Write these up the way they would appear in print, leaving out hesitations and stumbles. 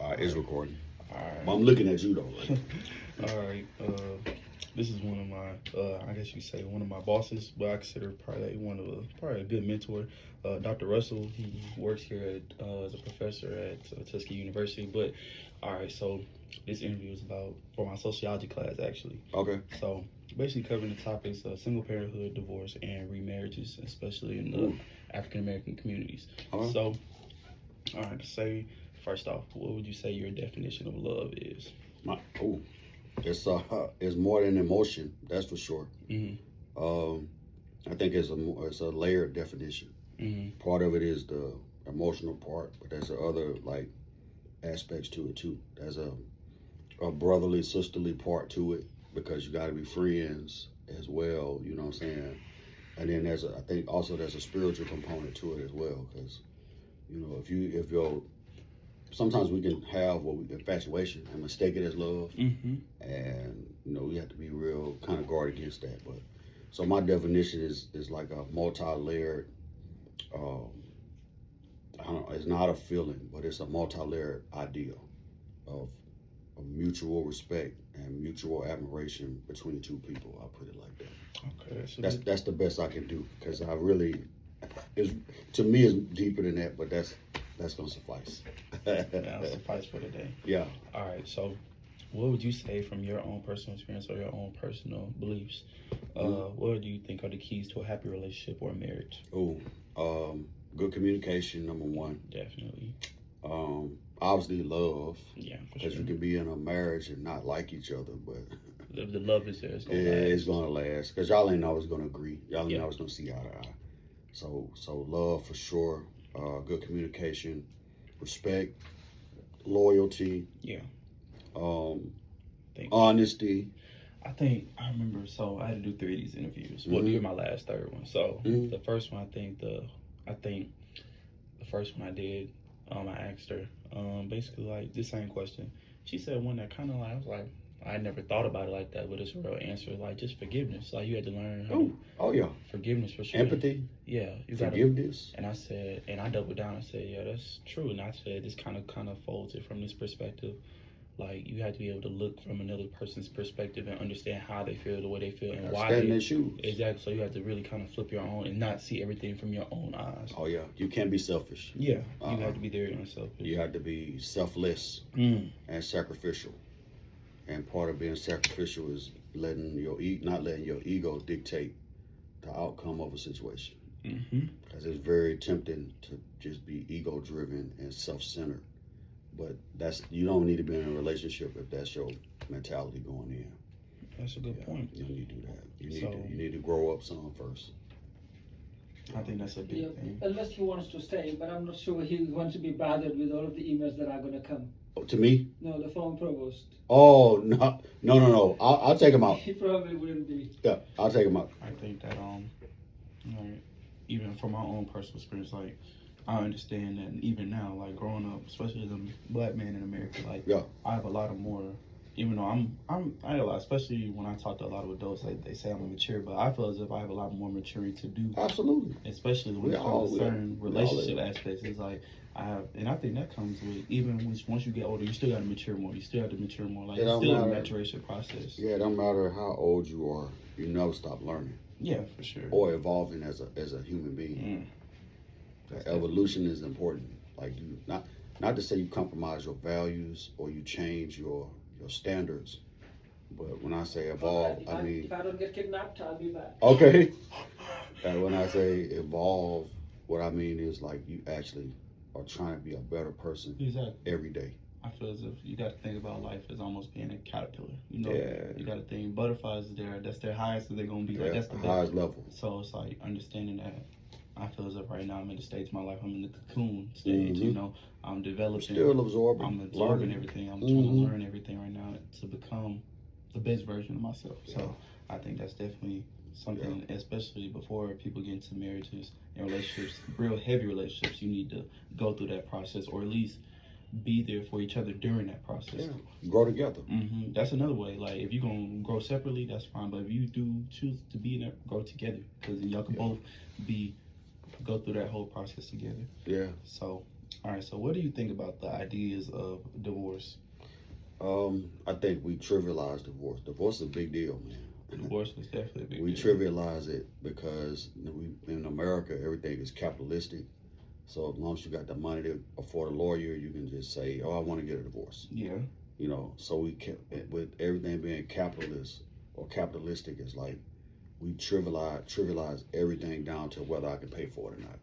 It's recording. All right. But I'm looking at you though. Right? All right. This is one of my, I guess you could say one of my bosses, but I consider probably probably a good mentor. Dr. Russell, he works here as a professor at Tuskegee University. But all right, so this interview is about for my sociology class actually. Okay. So basically covering the topics of single parenthood, divorce, and remarriages, especially in the African American communities. Uh-huh. So, all right, say first off, what would you say your definition of love is? It's more than emotion, that's for sure. Mm-hmm. I think it's a layered definition. Mm-hmm. Part of it is the emotional part, but there's other like aspects to it too. There's a brotherly, sisterly part to it because you got to be friends as well. You know what I'm saying? And then I think also there's a spiritual component to it as well because if you're sometimes we can have infatuation and mistake it as love, and we have to be real kind of guard against that. But so my definition is like a multi-layered. I don't know. It's not a feeling, but it's a multi-layered idea of mutual respect and mutual admiration between two people. I'll put it like that. Okay, so that's the best I can do because to me it's deeper than that, but that's gonna suffice. that'll suffice for today. Yeah. All right. So, what would you say from your own personal experience or your own personal beliefs? What do you think are the keys to a happy relationship or marriage? Good communication, number one. Definitely. Obviously love. Yeah, for because sure. you can be in a marriage and not like each other, but the love is there. It's gonna last because y'all ain't always gonna agree. Y'all ain't always gonna see eye to eye. So love for sure. Good communication, respect, loyalty. Yeah. Honesty. I remember. So I had to do 3 of these interviews. Well, you're my last third one. So the first one, I think the first one I did, I asked her basically like the same question. She said one that kind of like I was like, I never thought about it like that, but it's a real answer. Like just forgiveness. Like you had to learn how. Forgiveness for sure. Empathy. Yeah. Forgiveness. And I said, and I doubled down. I said, yeah, that's true. And I said, this kind of folds it from this perspective. Like you have to be able to look from another person's perspective and understand how they feel, the way they feel, and why stand in their shoes. Exactly. So you have to really kind of flip your own and not see everything from your own eyes. Oh yeah, you can't be selfish. Yeah, you have to be very unselfish. You have to be selfless and sacrificial. And part of being sacrificial is not letting your ego dictate the outcome of a situation. Because it's very tempting to just be ego-driven and self-centered. But you don't need to be in a relationship if that's your mentality going in. That's a good point. You don't need to do that. You need to grow up some first. I think that's a big thing. Unless he wants to stay, but I'm not sure he wants to be bothered with all of the emails that are going to come. To me? No, the former provost. Oh, no. I'll take him out. He probably wouldn't be. Yeah, I'll take him out. I think that, even from my own personal experience, like, I understand that even now, like growing up, especially as a black man in America, like I have a lot of more. Even though I have a lot, especially when I talk to a lot of adults, like they say I'm immature, but I feel as if I have a lot more maturity to do. Absolutely. Especially when it comes to certain relationship aspects. It's like and I think that comes with once you get older, you still got to mature more. You still have to mature more. Like it's still a maturation process. Yeah, it don't matter how old you are, you never stop learning. Yeah, for sure. Or evolving as a human being. Evolution is important. Like not to say you compromise your values or you change your standards, but when I say evolve, I mean if I don't get kidnapped, I'll be back. Okay. When I say evolve, what I mean is like you actually are trying to be a better person every day. I feel as if you got to think about life as almost being a caterpillar. You got to think butterflies is there. That's their highest that they're gonna be. Like that's the highest level. So it's like understanding that. I feel as if right now I'm in the stage of my life. I'm in the cocoon stage. I'm developing. Still absorbing. I'm absorbing everything. I'm trying to learn everything right now to become the best version of myself. So I think that's definitely something, especially before people get into marriages and relationships, real heavy relationships. You need to go through that process, or at least be there for each other during that process. Grow together. That's another way. Like if you're gonna grow separately, that's fine. But if you do choose to be in that, grow together, because y'all can both go through that whole process together. Yeah. So All right. So, what do you think about the ideas of divorce? I think we trivialize divorce. Divorce is a big deal, man. Divorce is definitely a big We deal. trivialize it because in America everything is capitalistic. So as long as you got the money to afford a lawyer, you can just say, "Oh, I want to get a divorce." Yeah. You know, so we can, with everything being capitalist or capitalistic, it's like we trivialize everything down to whether I can pay for it or not.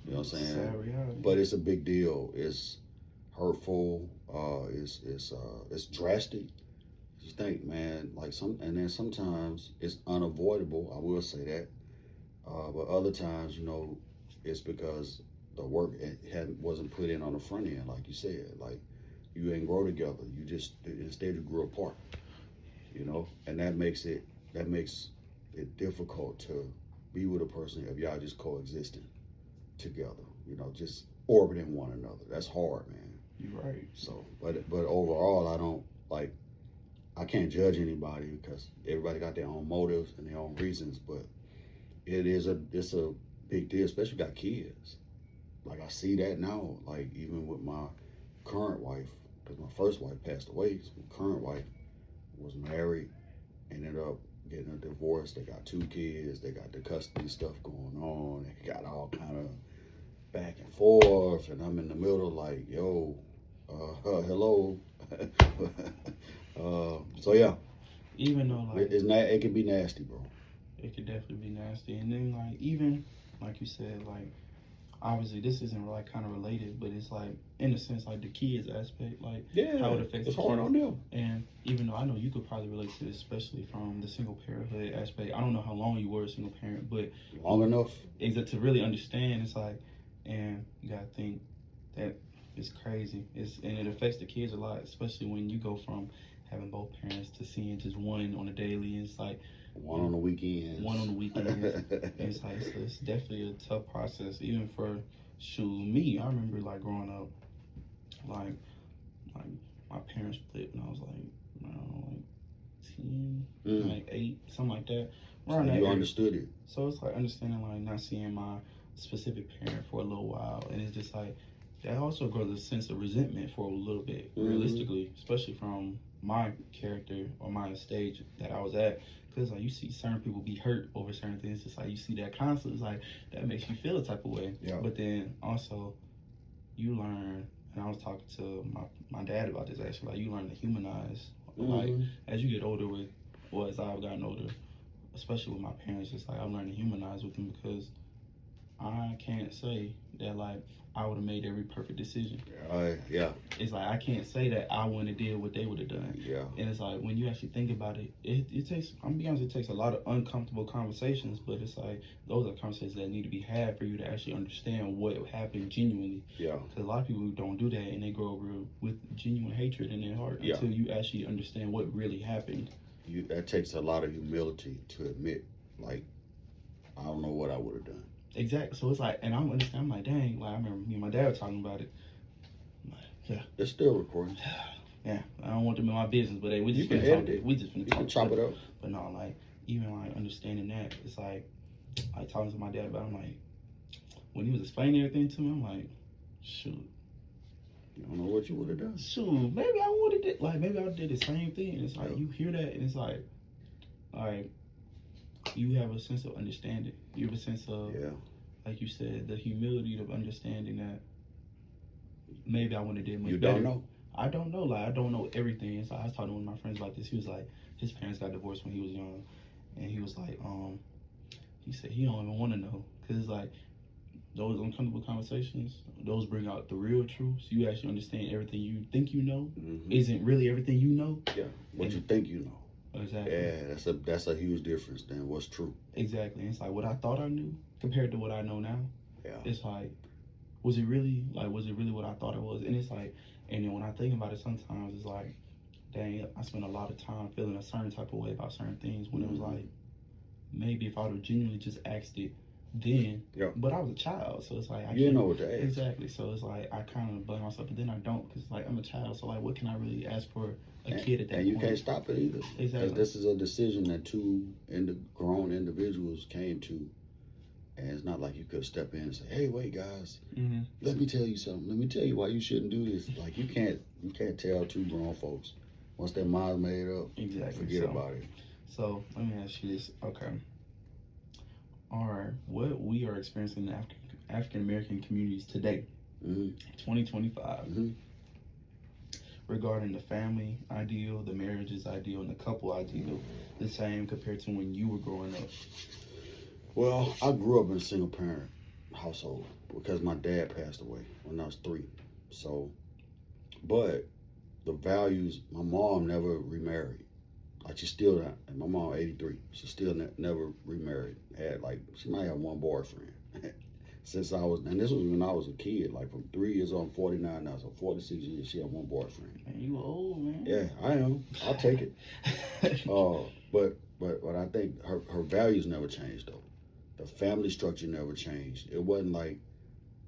You know what I'm saying? Sad reality. But it's a big deal. It's hurtful. It's drastic. Just think, man, like and then sometimes it's unavoidable. I will say that. But other times, you know, it's because the work wasn't put in on the front end, like you said. Like you ain't grow together. You just instead you grew apart. You know, and that makes it difficult to be with a person if y'all just coexisting together. You know, just orbiting one another. That's hard, man. You're right. So, but overall, I can't judge anybody because everybody got their own motives and their own reasons. But it's a big deal, especially if you got kids. Like I see that now. Like even with my current wife, because my first wife passed away. So my current wife was married, ended up getting a divorce. They got 2 kids. They got the custody stuff going on. They got all kind of back and forth, and I'm in the middle like, yo, hello. So yeah, Even though like it can be nasty, bro. it could definitely be nasty, and then like even like you said, like obviously this isn't like kind of related, but it's like in a sense like the kids aspect, like Yeah, how it affects it's the hard kids. on them. And even though I know you could probably relate to this, especially from the single parenthood aspect. I don't know how long you were a single parent, but Long enough. to really understand, it's like, and you gotta think that it's crazy. And it affects the kids a lot, especially when you go from having both parents to seeing just one on a daily. And it's like One on the weekends. one on the weekends. And it's like it's definitely a tough process, even for me. I remember like growing up, like my parents split when I was like, I don't know, like 10, like 8, something like that. So Around that you age. understood it. So it's like understanding like not seeing my specific parent for a little while, and it's just like that also grows a sense of resentment for a little bit, realistically, especially from my character or my stage that I was at. Because like you see certain people be hurt over certain things, it's like you see that constantly, it's like that makes you feel a type of way. Yeah. But then also you learn, and I was talking to my dad about this actually, like you learn to humanize, like as you get older as I've gotten older, especially with my parents, it's like I'm learning to humanize with them because I can't say that like I would have made every perfect decision. Yeah. It's like I can't say that I wouldn't have did what they would have done. Yeah. And it's like when you actually think about it, it takes, I'm gonna be honest, it takes a lot of uncomfortable conversations, but it's like those are conversations that need to be had for you to actually understand what happened genuinely. Yeah. Because a lot of people don't do that and they grow up with genuine hatred in their heart until you actually understand what really happened. That takes a lot of humility to admit, like, I don't know what I would have done. Exactly. So it's like, and I'm like, dang, like I remember me and my dad were talking about it. I'm like, yeah. It's still recording. Yeah, I don't want them in my business, but hey, we just You can finna edit talk. it. We just finna You talk. can chop it up. But no, like even like understanding that, it's like talking to my dad about it, I'm like, when he was explaining everything to me, I'm like, shoot. You don't know what you would have done. Shoot, maybe I would have did, like maybe I did the same thing. And it's like you hear that and it's like you have a sense of understanding. You have a sense of like you said, the humility of understanding that maybe I wouldn't have did much better. You don't know. I don't know. Like I don't know everything. So I was talking to one of my friends about this. He was like, his parents got divorced when he was young, and he was like, he said he don't even want to know because like those uncomfortable conversations, those bring out the real truth. So you actually understand everything you think you know isn't really everything you know. Yeah, what you think you know. Exactly. Yeah, that's a huge difference than what's true. Exactly. It's like what I thought I knew compared to what I know now. Yeah. It's like, was it really what I thought it was? And it's like, and then when I think about it, sometimes it's like, dang, I spent a lot of time feeling a certain type of way about certain things when it was like, maybe if I would have genuinely just asked it then, but I was a child, so it's like you didn't know what to ask. Exactly. So it's like I kind of blame myself, but then I don't, because like I'm a child, so like what can I really ask for a kid at that point? And you can't stop it either. Exactly. Because this is a decision that two grown individuals came to And it's not like you could step in and say, "Hey, wait, guys, Mm-hmm. let me tell you something. Let me tell you why you shouldn't do this." Like you can't tell two grown folks once their mind's made up. Exactly. Forget about it. So let me ask you this. Okay. What we are experiencing in the African American communities today, 2025, regarding the family ideal, the marriages ideal, and the couple ideal, the same compared to when you were growing up? Well, I grew up in a single parent household because my dad passed away when I was 3. So, but the values, my mom never remarried. Like she's still not, and my mom 83. She still never remarried. She might have one boyfriend since I was, and this was when I was a kid. Like from 3 years old, I'm 49 now, so 46 years. She had one boyfriend. Man, you old, man. Yeah, I am. I'll take it. But I think her values never changed though. The family structure never changed. It wasn't like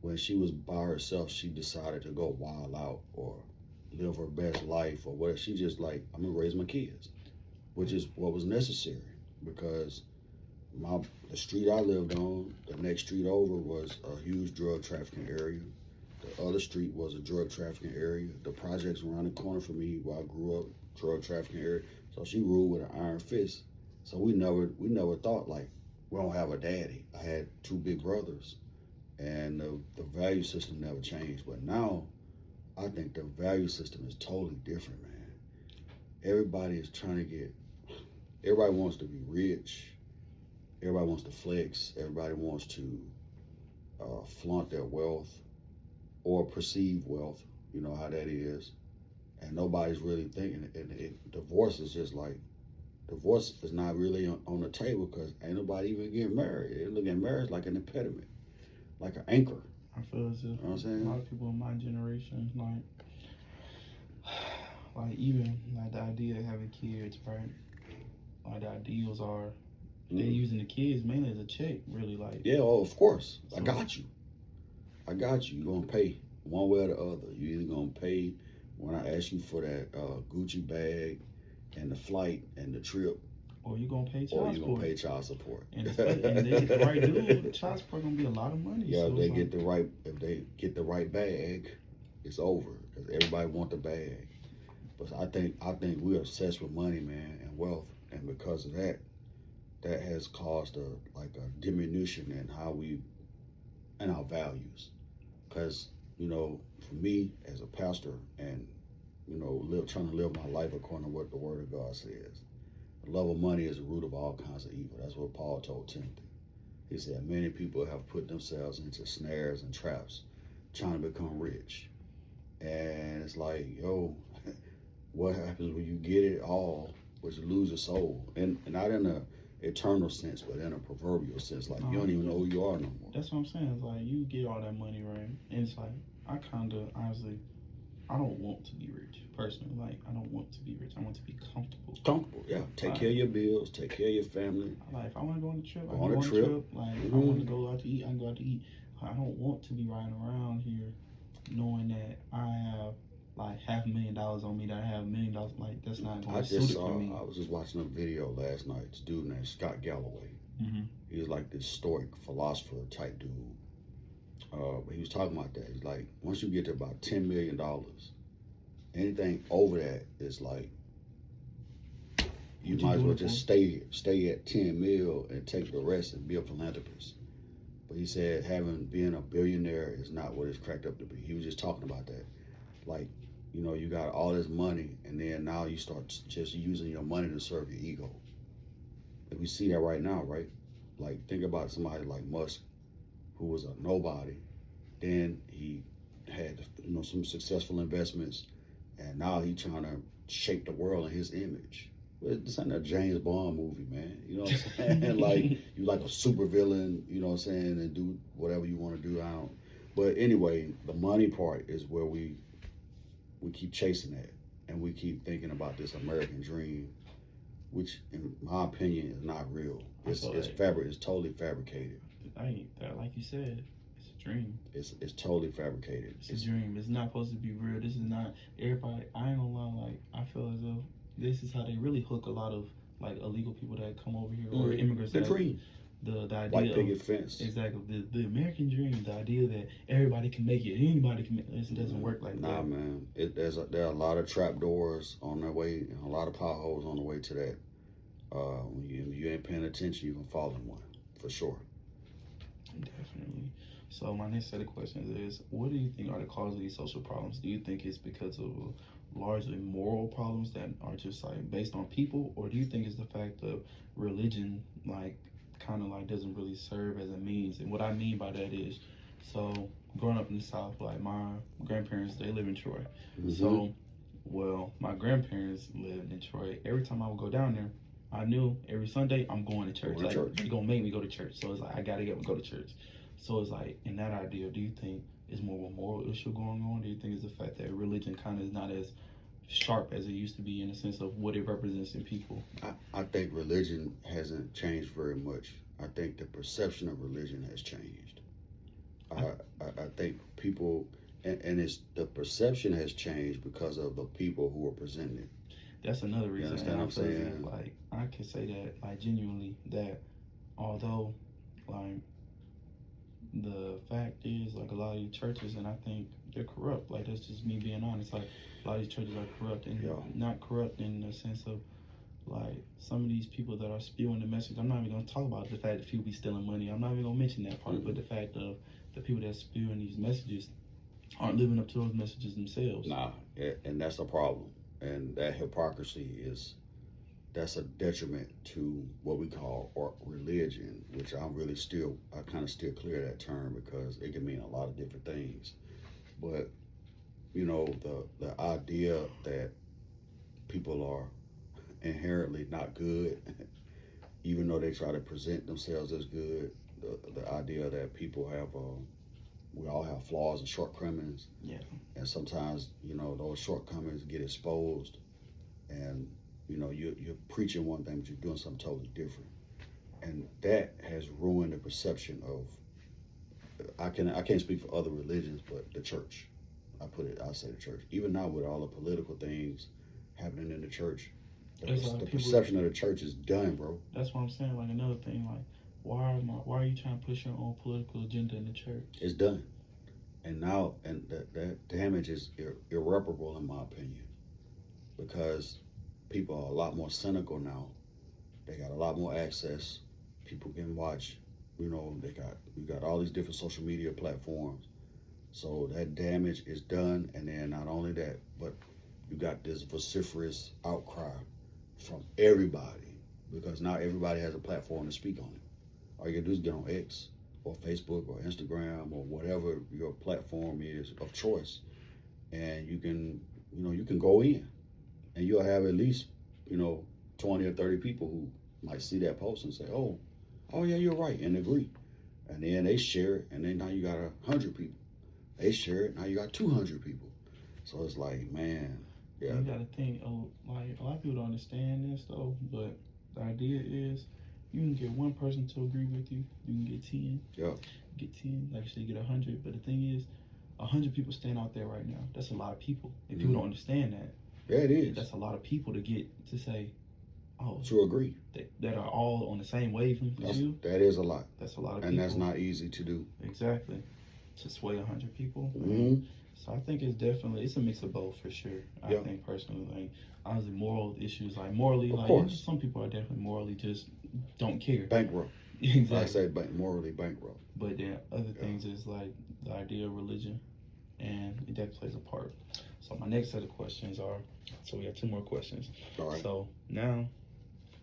when she was by herself, she decided to go wild out or live her best life or whatever. She just like, I'm gonna raise my kids, which is what was necessary because the street I lived on, the next street over was a huge drug trafficking area. The other street was a drug trafficking area. The projects around the corner from me where I grew up, drug trafficking area. So she ruled with an iron fist. So we never thought like, we don't have a daddy. I had 2 big brothers, and the value system never changed. But now, I think the value system is totally different, man. Everybody is trying to everybody wants to be rich. Everybody wants to flex. Everybody wants to flaunt their wealth or perceive wealth. You know how that is. And nobody's really thinking. And divorce is just like, divorce is not really on the table because ain't nobody even getting married. They look at marriage like an impediment, like an anchor. I feel as if You know what I'm saying? a lot of people in my generation, like even like the idea of having kids, right? Like the ideals are they're using the kids mainly as a check, really. Like, yeah, oh, of course. So, I got you. You're gonna pay one way or the other. You either gonna pay when I ask you for that Gucci bag and the flight and the trip, or you gonna pay child or you support. gonna pay child support. And if they get the right dude, child support gonna be a lot of money. Yeah, so if they get the right bag, it's over because everybody want the bag. But I think we're obsessed with money, man, and wealth, and because of that has caused a diminution in our values. Because for me as a pastor, and trying to live my life according to what the Word of God says, the love of money is the root of all kinds of evil. That's what Paul told Timothy. He said many people have put themselves into snares and traps trying to become rich. And it's like, yo, what happens when you get it all, but you lose your soul? And not in a eternal sense, but in a proverbial sense. Like, you don't even know who you are no more. That's what I'm saying. It's like, you get all that money, right? And it's like, I kind of, honestly, I don't want to be rich, personally. Like, I don't want to be rich. I want to be comfortable. Comfortable, yeah. Take care of your bills. Take care of your family. Like, if I want to go on a trip, I Go can on go a on a trip. trip. Like, if I want to go out to eat, I can go out to eat. I don't want to be riding around here knowing that I have like $500,000 on me, that I have $1 million. Like, that's not going to suit it for me. I was just watching a video last night. This dude named Scott Galloway. Mm-hmm. He was like this stoic philosopher type dude. But he was talking about that. He's like, once you get to about $10 million, anything over that is like, you might as well just stay at 10 mil and take the rest and be a philanthropist. But he said being a billionaire is not what it's cracked up to be. He was just talking about that. Like, you got all this money, and then now you start just using your money to serve your ego. And we see that right now, right? Like, think about somebody like Musk, who was a nobody. Then he had, some successful investments, and now he's trying to shape the world in his image. But this ain't a James Bond movie, man. You know what I'm saying? Like, you like a super villain, you know what I'm saying, and do whatever you want to do. But anyway, the money part is where we keep chasing that, and we keep thinking about this American dream, which, in my opinion, is not real. It's totally fabricated. Like you said, it's a dream. It's totally fabricated. It's a dream. It's not supposed to be real. This is not everybody. I ain't gonna lie. Like, I feel as though this is how they really hook a lot of like illegal people that come over here or immigrants. The dream. the idea white of picket fence. exactly the American dream, the idea that everybody can make it, anybody can make it, doesn't work like Nah, that. man. There are a lot of trap doors on their way, and a lot of potholes on the way to that. When you ain't paying attention, you can fall in one for sure. Definitely. So my next set of questions is, what do you think are the causes of these social problems? Do you think it's because of largely moral problems that are just like based on people, or do you think it's the fact of religion, like kind of like doesn't really serve as a means? And what I mean by that is, so growing up in the South, like my grandparents, they live in Troy. So, well, my grandparents lived in Troy. Every time I would go down there, I knew every Sunday I'm going to church. Going to church. They're gonna make me go to church. So it's like I gotta go to church. So it's like, in that idea, do you think is more of a moral issue going on? Do you think it's the fact that religion kind of is not as sharp as it used to be in the sense of what it represents in people? I think religion hasn't changed very much. I think the perception of religion has changed. I think people, and it's the perception has changed because of the people who are presenting it. That's another reason. You understand what I'm saying? Like, I can say that, like, genuinely, that although, like, the fact is, like, a lot of these churches, and I think they're corrupt. Like, that's just me being honest. Like, a lot of these churches are corrupt, and not corrupt in the sense of, like, some of these people that are spewing the message. I'm not even going to talk about the fact that people be stealing money. I'm not even going to mention that part. But the fact of the people that spewing these messages aren't living up to those messages themselves. Nah, and that's the problem. And that hypocrisy that's a detriment to what we call religion, which I kind of still clear that term because it can mean a lot of different things. But, you know, the idea that people are inherently not good, even though they try to present themselves as good, the idea that people we all have flaws and shortcomings. Yeah. And sometimes, you know, those shortcomings get exposed, and you know, you're preaching one thing, but you're doing something totally different, and that has ruined the perception of. I can't speak for other religions, but the church. I say the church. Even now, with all the political things happening in the church, the perception of the church is done, bro. That's what I'm saying. Like, another thing, like, why are you trying to push your own political agenda in the church? It's done. And now, that damage is irreparable, in my opinion, because people are a lot more cynical now. They got a lot more access. People can watch. You know, you got all these different social media platforms. So that damage is done. And then not only that, but you got this vociferous outcry from everybody, because now everybody has a platform to speak on it. All you gotta do is get on X or Facebook or Instagram or whatever your platform is of choice, and you can go in, and you'll have at least 20 or 30 people who might see that post and say, oh yeah, you're right, and agree, and then they share it, and then now you got 100 people. They share it, now you got 200 people. So it's like, man, yeah. You gotta think, like, a lot of people don't understand this though, but the idea is, you can get one person to agree with you. You can get 10. Yeah. Get 10. Like you said, get 100. But the thing is, 100 people stand out there right now. That's a lot of people. And people don't understand that. Yeah, it is. That's a lot of people to get to say, oh, to agree. That are all on the same wavelength as you. That is a lot. That's a lot of people. And that's not easy to do. Exactly. To sway 100 people. Mm-hmm. So I think it's a mix of both for sure. I think personally, like, honestly, moral issues, like morally, of like course. Some people are definitely morally just don't care. Bankrupt. Exactly. I say morally bankrupt. But then other things is like the idea of religion, and it definitely plays a part. So my next set of questions are, so we have 2 more questions. All right. So now,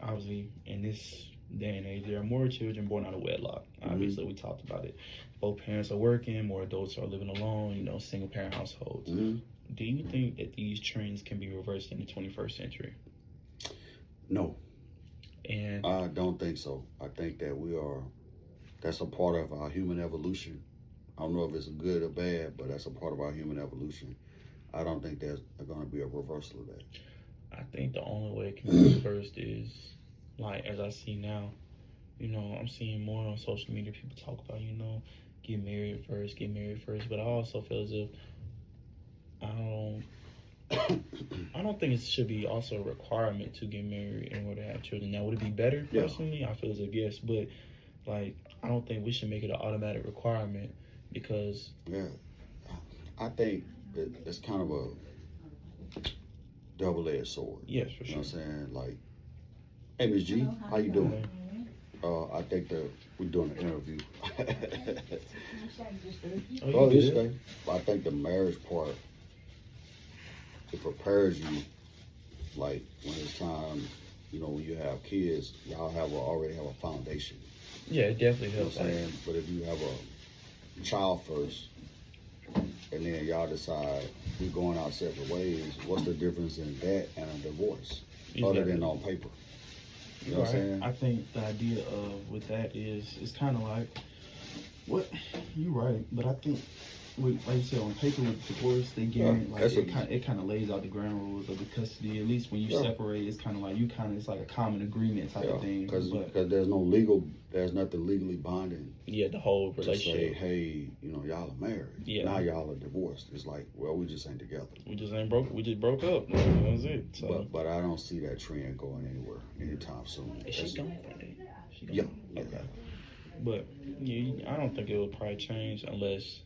obviously, in this day and age, there are more children born out of wedlock. Obviously, we talked about it. Both parents are working, more adults are living alone, single parent households. Mm-hmm. Do you think that these trends can be reversed in the 21st century? No. And I don't think so. I think that that's a part of our human evolution. I don't know if it's good or bad, but that's a part of our human evolution. I don't think there's going to be a reversal of that. I think the only way it can be reversed is, like, as I see now, I'm seeing more on social media, people talk about, get married first, but I also feel as if I don't think it should be also a requirement to get married in order to have children. Now, would it be better? Personally, I feel as if yes, but like, I don't think we should make it an automatic requirement because Yeah, I think it's kind of a double-edged sword. yes, for You know sure. what I'm saying? Like, hey, Miss G, how you doing? I think that we're doing an interview. Oh, you this good? thing. I think the marriage part, it prepares you, like when it's time, when you have kids, y'all already have a foundation. Yeah, it definitely You know helps. what I'm saying? But if you have a child first, and then y'all decide we're going our separate ways, what's the difference in that and a divorce, other than on paper? You know what I'm saying? I think the idea of with that is it's kind of like what you're right, but I think like you said on paper with divorce, they guarantee it kind of lays out the ground rules of the custody. At least when you separate, it's kind of like it's like a common agreement type of thing. Because But there's nothing legally binding yeah, the whole to say, relationship. hey, y'all are married. Yeah. Now y'all are divorced. It's like, well, we just ain't together. We just ain't broke. We just broke up. That was it. So. But I don't see that trend going anywhere anytime soon. Is she gone? She gone? Yeah. Okay. But yeah, I don't think it will probably change unless.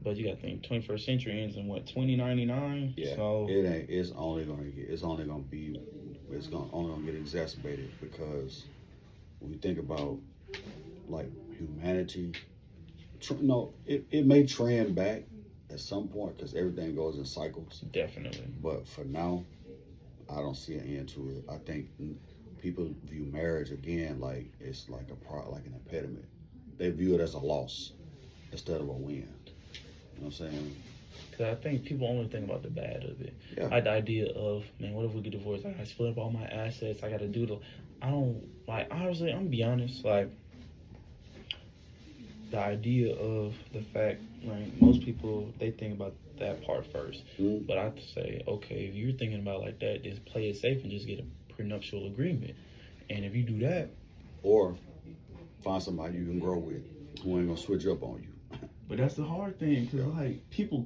But you got to think 21st century ends in what 2099. Yeah. So It ain't. It's only gonna get exacerbated because when you think about like humanity, it may trend back at some point because everything goes in cycles. definitely. But for now, I don't see an end to it. I think people view marriage again like it's like like an impediment. They view it as a loss instead of a win. You know what I'm saying? Because I think people only think about the bad of it. Yeah. Like the idea of, man, what if we get divorced? I got to split up all my assets. I got to do I don't, like, honestly, I'm going to be honest. Like, the idea of the fact, like, most people, they think about that part first. Mm-hmm. But I have to say, okay, if you're thinking about it like that, just play it safe and just get a prenuptial agreement. And if you do that, Or find somebody you can grow with who ain't gonna switch up on you. but that's the hard thing, because like people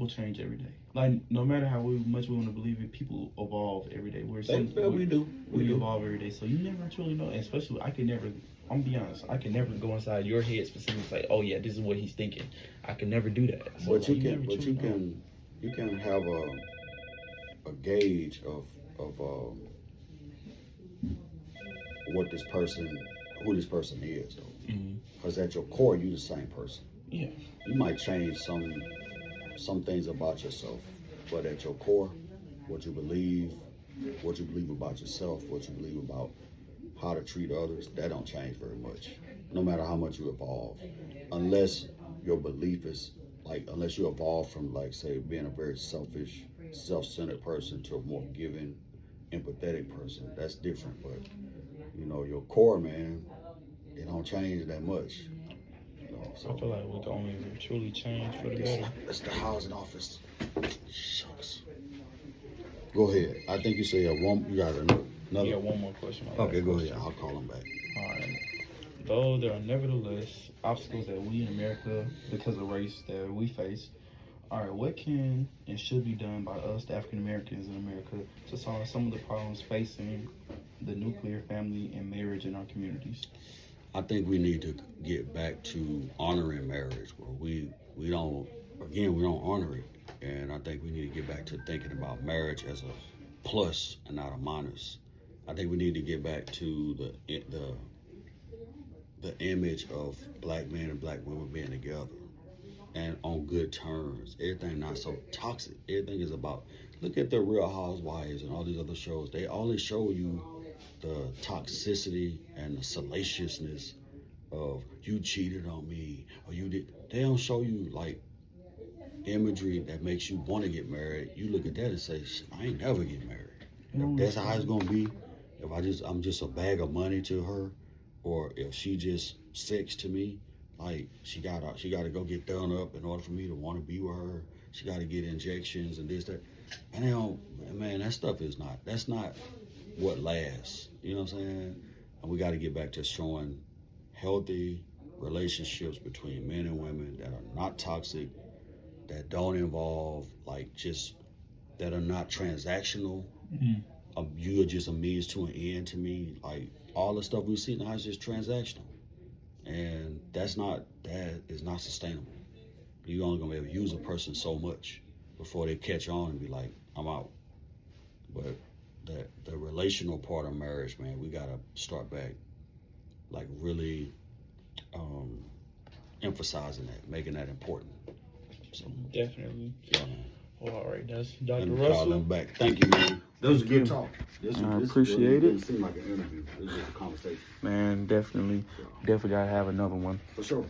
change every day. Like no matter how much we want to believe it, people evolve every day. We do. We evolve every day, so you never truly know. And especially, I'm be honest, I can never go inside your head specifically say, oh yeah, this is what he's thinking. I can never do that. So, But like, you can have a gauge of who this person is though. Because at your core, you the same person. Yeah. You might change some things about yourself, but at your core, what you believe about yourself, what you believe about how to treat others, that don't change very much, no matter how much you evolve. Unless your belief is unless you evolve from say being a very selfish, self-centered person to a more giving, empathetic person, that's different. But your core, man, it don't change that much. So I feel like we can only truly change for the better. it's the housing office. Shucks. Go ahead. I think you said you got another. You got one more question. Okay, go ahead. I'll call him back. All right. Though there are nevertheless obstacles that we in America, because of race, that we face, all right, what can and should be done by us, the African Americans in America, to solve some of the problems facing the nuclear family and marriage in our communities? I think we need to get back to honoring marriage, where we don't honor it. And I think we need to get back to thinking about marriage as a plus and not a minus. I think we need to get back to the image of black men and black women being together and on good terms. Everything not so toxic. Everything is about, look at the Real Housewives and all these other shows. They only show you the toxicity and the salaciousness of you cheated on me or you did. They don't show you imagery that makes you want to get married. You look at that and say, I ain't never get married. If that's how it's gonna be, if I'm just a bag of money to her, or if she just sex to me, she gotta go get done up in order for me to want to be with her. She gotta get injections and this, that. And that's not what lasts. You know what I'm saying? And we gotta get back to showing healthy relationships between men and women that are not toxic, that don't involve that are not transactional. You are just a means to an end to me. All the stuff we see now is just transactional. And that is not sustainable. You're only gonna be able to use a person so much before they catch on and be like, I'm out. But the relational part of marriage, man, we gotta start back, like really emphasizing that, making that important. So Definitely. yeah, man. Well, all right, that's Let Dr. me call Russell. them back. Thank you, man. That was a good talk. I appreciate it. It seemed like an interview. It was just a conversation. Man, definitely gotta have another one. For sure.